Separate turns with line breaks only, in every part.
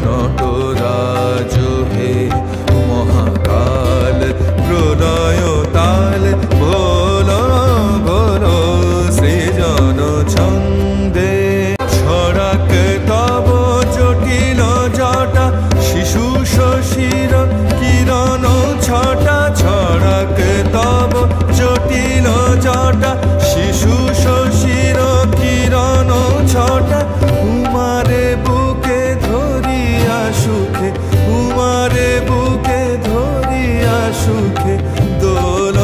নটরাজ হে মহাকাল প্রলয় তাল বলো বলো সৃজন ছন্দে ছড়াক তব জটিল জটা শিশু শশীর কিরণ ছটা ছড়াক তব জটিল জটা শিশু শশীর কিরণ ছটা উমারে বুকে ধরিয়া সুখে উমারে বুকে ধরিয়া সুখে দোল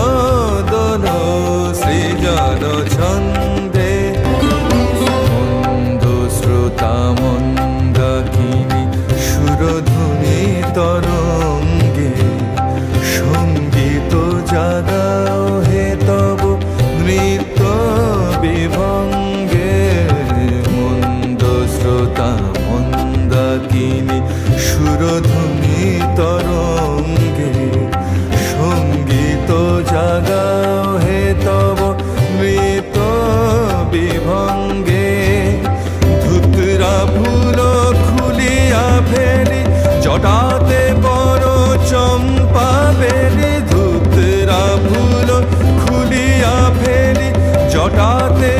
দোল সৃজন ছন্দে মন্দ শ্রোতা মন্দাকিনী সুরধুনী তরঙ্গে সঙ্গীত জাগাও হে তব নৃত্য বিভঙ্গে মন্দ শ্রোতা মন্দাকিনী সুরধুনী তরঙ্গে সঙ্গীত জাগাও হে তব নৃত্য বিভঙ্গে ধুতরা ফুল খুলিয়া ফেলি জটাতে বড় চম্পা বেলি ধুতরা ফুল খুলিয়া ফেলি জটাতে